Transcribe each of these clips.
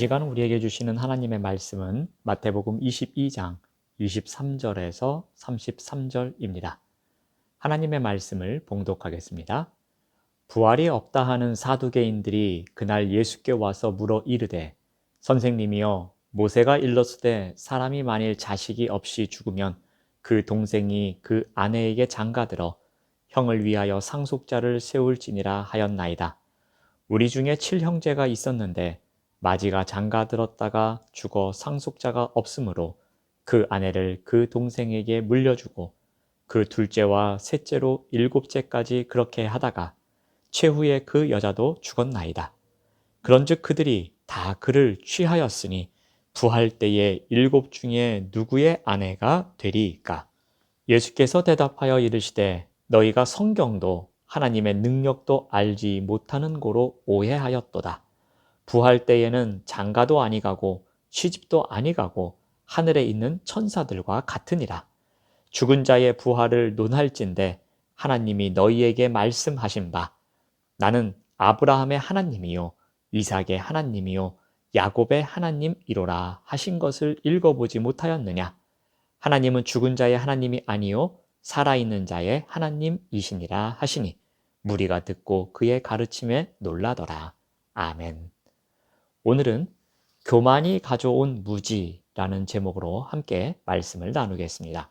시간 우리에게 주시는 하나님의 말씀은 마태복음 22장 23절에서 33절입니다. 하나님의 말씀을 봉독하겠습니다. 부활이 없다 하는 사두개인들이 그날 예수께 와서 물어 이르되 선생님이여 모세가 일렀으되 사람이 만일 자식이 없이 죽으면 그 동생이 그 아내에게 장가들어 형을 위하여 상속자를 세울지니라 하였나이다. 우리 중에 7형제가 있었는데 마지가 장가들었다가 죽어 상속자가 없으므로 그 아내를 그 동생에게 물려주고 그 둘째와 셋째로 7째까지 그렇게 하다가 최후에 그 여자도 죽었나이다. 그런즉 그들이 다 그를 취하였으니 부할 때에 7 중에 누구의 아내가 되리이까? 예수께서 대답하여 이르시되 너희가 성경도 하나님의 능력도 알지 못하는 고로 오해하였도다. 부할 때에는 장가도 아니가고 시집도 아니가고 하늘에 있는 천사들과 같으니라. 죽은 자의 부활을 논할진대 하나님이 너희에게 말씀하신 바 나는 아브라함의 하나님이요 이삭의 하나님이요 야곱의 하나님이로라 하신 것을 읽어보지 못하였느냐? 하나님은 죽은 자의 하나님이 아니요 살아있는 자의 하나님이시니라 하시니 무리가 듣고 그의 가르침에 놀라더라. 아멘. 오늘은 교만이 가져온 무지라는 제목으로 함께 말씀을 나누겠습니다.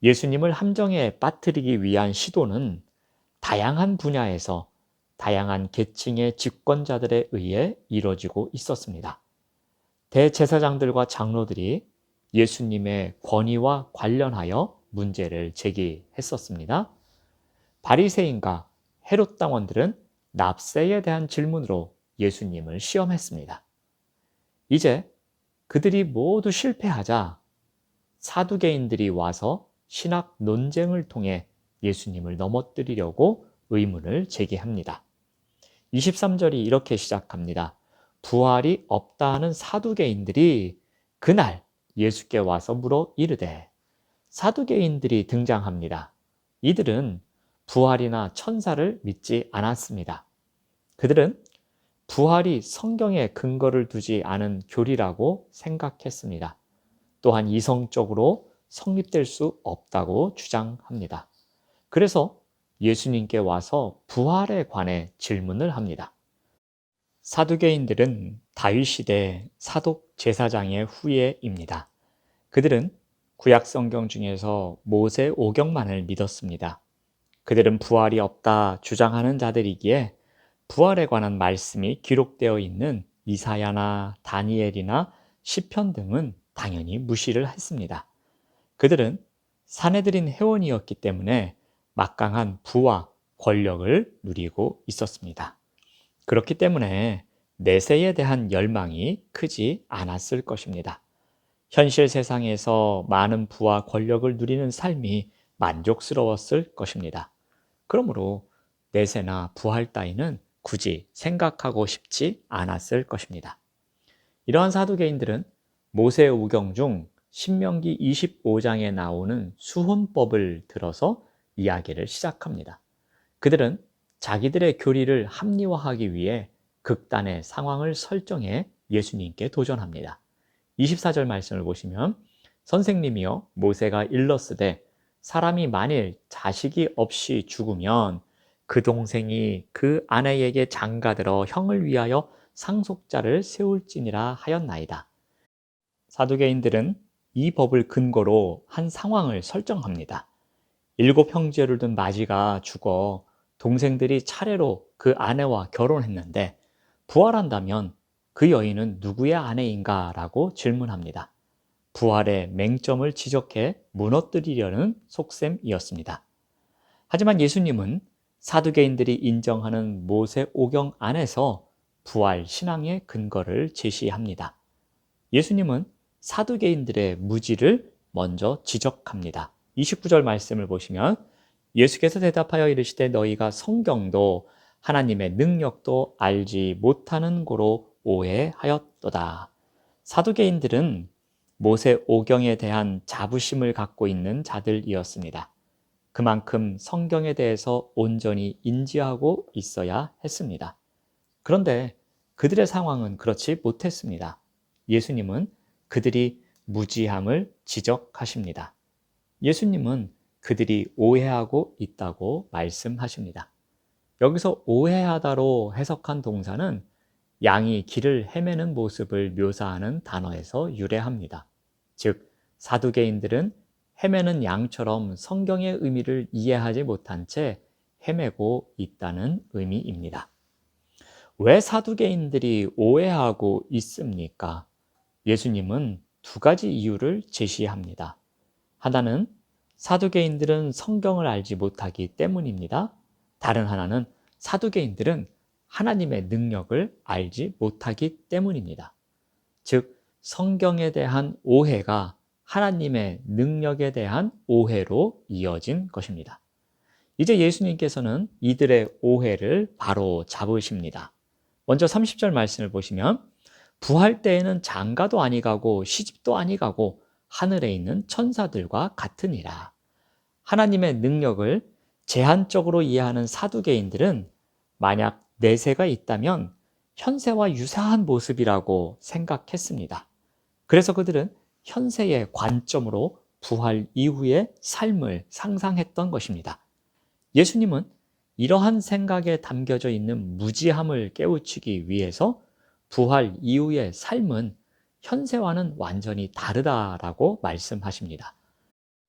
예수님을 함정에 빠뜨리기 위한 시도는 다양한 분야에서 다양한 계층의 집권자들에 의해 이루어지고 있었습니다. 대제사장들과 장로들이 예수님의 권위와 관련하여 문제를 제기했었습니다. 바리새인과 헤롯 당원들은 납세에 대한 질문으로 예수님을 시험했습니다. 이제 그들이 모두 실패하자 사두개인들이 와서 신학 논쟁을 통해 예수님을 넘어뜨리려고 의문을 제기합니다. 23절이 이렇게 시작합니다. 부활이 없다는 사두개인들이 그날 예수께 와서 물어 이르되 사두개인들이 등장합니다. 이들은 부활이나 천사를 믿지 않았습니다. 그들은 부활이 성경에 근거를 두지 않은 교리라고 생각했습니다. 또한 이성적으로 성립될 수 없다고 주장합니다. 그래서 예수님께 와서 부활에 관해 질문을 합니다. 사두개인들은 다윗 시대 사독 제사장의 후예입니다. 그들은 구약 성경 중에서 모세 오경만을 믿었습니다. 그들은 부활이 없다 주장하는 자들이기에 부활에 관한 말씀이 기록되어 있는 이사야나 다니엘이나 시편 등은 당연히 무시를 했습니다. 그들은 사내들인 회원이었기 때문에 막강한 부와 권력을 누리고 있었습니다. 그렇기 때문에 내세에 대한 열망이 크지 않았을 것입니다. 현실 세상에서 많은 부와 권력을 누리는 삶이 만족스러웠을 것입니다. 그러므로 내세나 부활 따위는 굳이 생각하고 싶지 않았을 것입니다. 이러한 사두개인들은 모세오경 중 신명기 25장에 나오는 수혼법을 들어서 이야기를 시작합니다. 그들은 자기들의 교리를 합리화하기 위해 극단의 상황을 설정해 예수님께 도전합니다. 24절 말씀을 보시면 선생님이여 모세가 일렀으되 사람이 만일 자식이 없이 죽으면 그 동생이 그 아내에게 장가들어 형을 위하여 상속자를 세울지니라 하였나이다. 사두개인들은 이 법을 근거로 한 상황을 설정합니다. 7 형제를 둔 마지가 죽어 동생들이 차례로 그 아내와 결혼했는데 부활한다면 그 여인은 누구의 아내인가? 라고 질문합니다. 부활의 맹점을 지적해 무너뜨리려는 속셈이었습니다. 하지만 예수님은 사두개인들이 인정하는 모세오경 안에서 부활 신앙의 근거를 제시합니다. 예수님은 사두개인들의 무지를 먼저 지적합니다. 29절 말씀을 보시면 예수께서 대답하여 이르시되 너희가 성경도 하나님의 능력도 알지 못하는 고로 오해하였도다. 사두개인들은 모세오경에 대한 자부심을 갖고 있는 자들이었습니다. 그만큼 성경에 대해서 온전히 인지하고 있어야 했습니다. 그런데 그들의 상황은 그렇지 못했습니다. 예수님은 그들이 무지함을 지적하십니다. 예수님은 그들이 오해하고 있다고 말씀하십니다. 여기서 오해하다로 해석한 동사는 양이 길을 헤매는 모습을 묘사하는 단어에서 유래합니다. 즉, 사두개인들은 헤매는 양처럼 성경의 의미를 이해하지 못한 채 헤매고 있다는 의미입니다. 왜 사두개인들이 오해하고 있습니까? 예수님은 두 가지 이유를 제시합니다. 하나는 사두개인들은 성경을 알지 못하기 때문입니다. 다른 하나는 사두개인들은 하나님의 능력을 알지 못하기 때문입니다. 즉, 성경에 대한 오해가 하나님의 능력에 대한 오해로 이어진 것입니다. 이제 예수님께서는 이들의 오해를 바로 잡으십니다. 먼저 30절 말씀을 보시면 부활 때에는 장가도 아니가고 시집도 아니가고 하늘에 있는 천사들과 같으니라. 하나님의 능력을 제한적으로 이해하는 사두개인들은 만약 내세가 있다면 현세와 유사한 모습이라고 생각했습니다. 그래서 그들은 현세의 관점으로 부활 이후의 삶을 상상했던 것입니다. 예수님은 이러한 생각에 담겨져 있는 무지함을 깨우치기 위해서 부활 이후의 삶은 현세와는 완전히 다르다라고 말씀하십니다.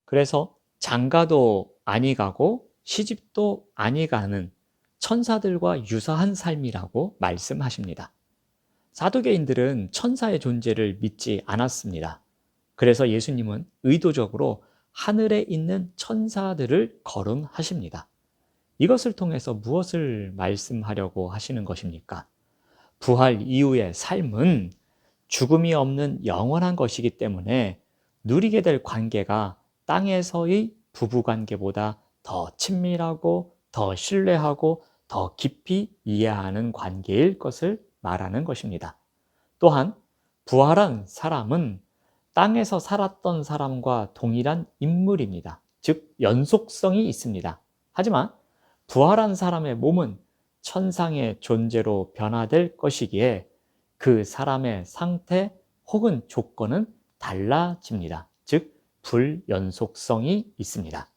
그래서 장가도 아니 가고 시집도 아니 가는 천사들과 유사한 삶이라고 말씀하십니다. 사두개인들은 천사의 존재를 믿지 않았습니다. 그래서 예수님은 의도적으로 하늘에 있는 천사들을 거론하십니다. 이것을 통해서 무엇을 말씀하려고 하시는 것입니까? 부활 이후의 삶은 죽음이 없는 영원한 것이기 때문에 누리게 될 관계가 땅에서의 부부관계보다 더 친밀하고 더 신뢰하고 더 깊이 이해하는 관계일 것을 말하는 것입니다. 또한 부활한 사람은 땅에서 살았던 사람과 동일한 인물입니다. 즉 연속성이 있습니다. 하지만 부활한 사람의 몸은 천상의 존재로 변화될 것이기에 그 사람의 상태 혹은 조건은 달라집니다. 즉 불연속성이 있습니다.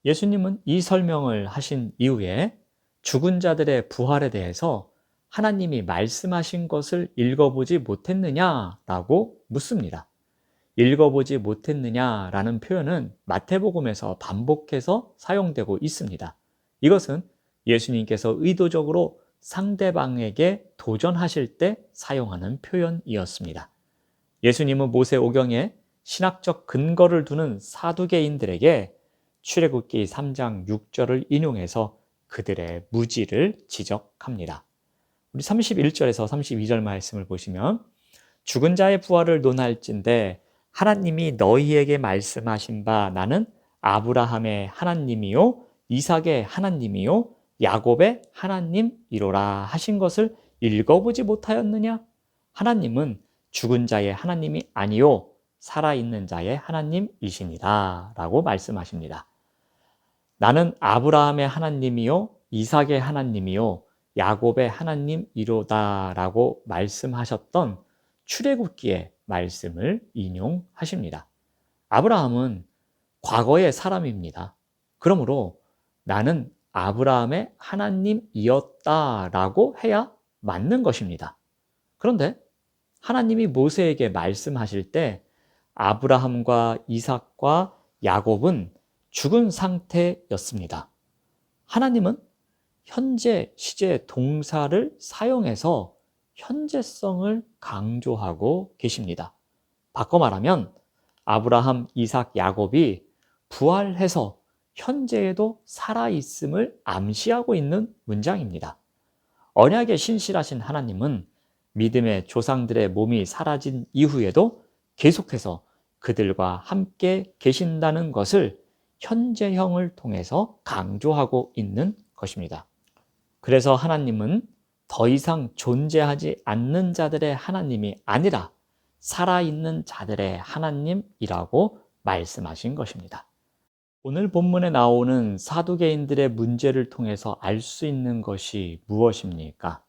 예수님은 이 설명을 하신 이후에 죽은 자들의 부활에 대해서 하나님이 말씀하신 것을 읽어보지 못했느냐라고 묻습니다. 읽어보지 못했느냐라는 표현은 마태복음에서 반복해서 사용되고 있습니다. 이것은 예수님께서 의도적으로 상대방에게 도전하실 때 사용하는 표현이었습니다. 예수님은 모세오경에 신학적 근거를 두는 사두개인들에게 출애굽기 3장 6절을 인용해서 그들의 무지를 지적합니다. 우리 31절에서 32절 말씀을 보시면 죽은 자의 부활을 논할진대 하나님이 너희에게 말씀하신 바 나는 아브라함의 하나님이요 이삭의 하나님이요 야곱의 하나님이로라 하신 것을 읽어보지 못하였느냐? 하나님은 죽은 자의 하나님이 아니요 살아있는 자의 하나님이시니라 라고 말씀하십니다. 나는 아브라함의 하나님이요 이삭의 하나님이요 야곱의 하나님이로다 라고 말씀하셨던 출애굽기의 말씀을 인용하십니다. 아브라함은 과거의 사람입니다. 그러므로 나는 아브라함의 하나님이었다라고 해야 맞는 것입니다. 그런데 하나님이 모세에게 말씀하실 때 아브라함과 이삭과 야곱은 죽은 상태였습니다. 하나님은 현재 시제 동사를 사용해서 현재성을 강조하고 계십니다. 바꿔 말하면 아브라함, 이삭, 야곱이 부활해서 현재에도 살아있음을 암시하고 있는 문장입니다. 언약에 신실하신 하나님은 믿음의 조상들의 몸이 사라진 이후에도 계속해서 그들과 함께 계신다는 것을 현재형을 통해서 강조하고 있는 것입니다. 그래서 하나님은 더 이상 존재하지 않는 자들의 하나님이 아니라 살아있는 자들의 하나님이라고 말씀하신 것입니다. 오늘 본문에 나오는 사두개인들의 문제를 통해서 알 수 있는 것이 무엇입니까?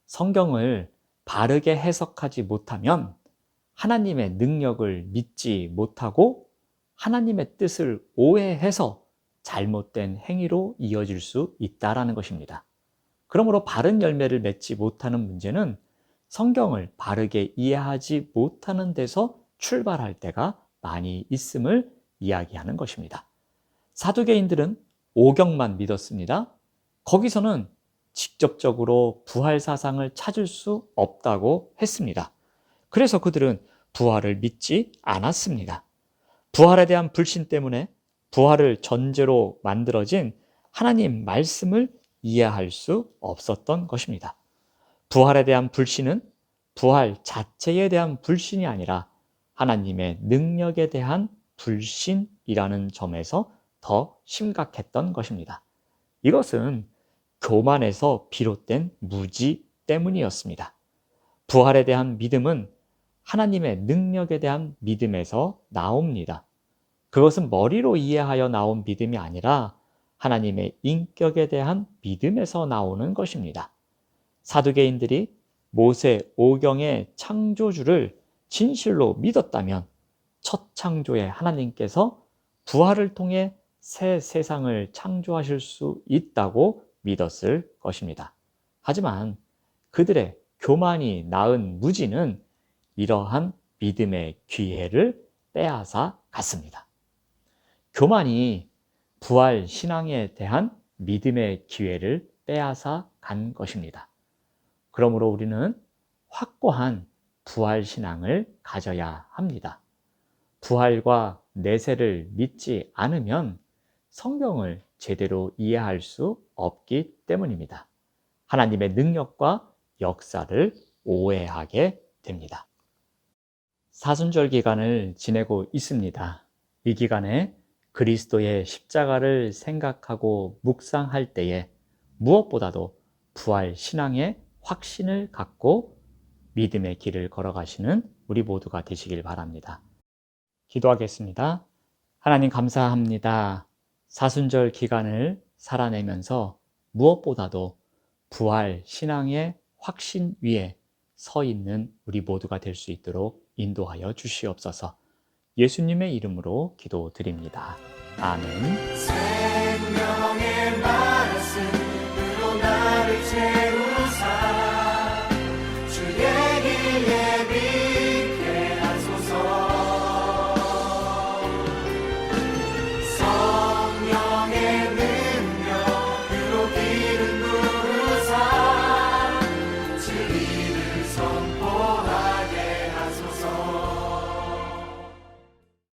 성경을 바르게 해석하지 못하면 하나님의 능력을 믿지 못하고 하나님의 뜻을 오해해서 잘못된 행위로 이어질 수 있다라는 것입니다. 그러므로 바른 열매를 맺지 못하는 문제는 성경을 바르게 이해하지 못하는 데서 출발할 때가 많이 있음을 이야기하는 것입니다. 사두개인들은 오경만 믿었습니다. 거기서는 직접적으로 부활 사상을 찾을 수 없다고 했습니다. 그래서 그들은 부활을 믿지 않았습니다. 부활에 대한 불신 때문에 부활을 전제로 만들어진 하나님 말씀을 이해할 수 없었던 것입니다. 부활에 대한 불신은 부활 자체에 대한 불신이 아니라 하나님의 능력에 대한 불신이라는 점에서 더 심각했던 것입니다. 이것은 교만에서 비롯된 무지 때문이었습니다. 부활에 대한 믿음은 하나님의 능력에 대한 믿음에서 나옵니다. 그것은 머리로 이해하여 나온 믿음이 아니라 하나님의 인격에 대한 믿음에서 나오는 것입니다. 사두개인들이 모세 오경의 창조주를 진실로 믿었다면 첫 창조의 하나님께서 부활을 통해 새 세상을 창조하실 수 있다고 믿었을 것입니다. 하지만 그들의 교만이 낳은 무지는 이러한 믿음의 기회를 빼앗아 갔습니다. 교만이 부활 신앙에 대한 믿음의 기회를 빼앗아 간 것입니다. 그러므로 우리는 확고한 부활 신앙을 가져야 합니다. 부활과 내세를 믿지 않으면 성경을 제대로 이해할 수 없기 때문입니다. 하나님의 능력과 역사를 오해하게 됩니다. 사순절 기간을 지내고 있습니다. 이 기간에 그리스도의 십자가를 생각하고 묵상할 때에 무엇보다도 부활 신앙의 확신을 갖고 믿음의 길을 걸어가시는 우리 모두가 되시길 바랍니다. 기도하겠습니다. 하나님 감사합니다. 사순절 기간을 살아내면서 무엇보다도 부활 신앙의 확신 위에 서 있는 우리 모두가 될 수 있도록 인도하여 주시옵소서. 예수님의 이름으로 기도드립니다. 아멘. 생명의 말씀으로 나를 채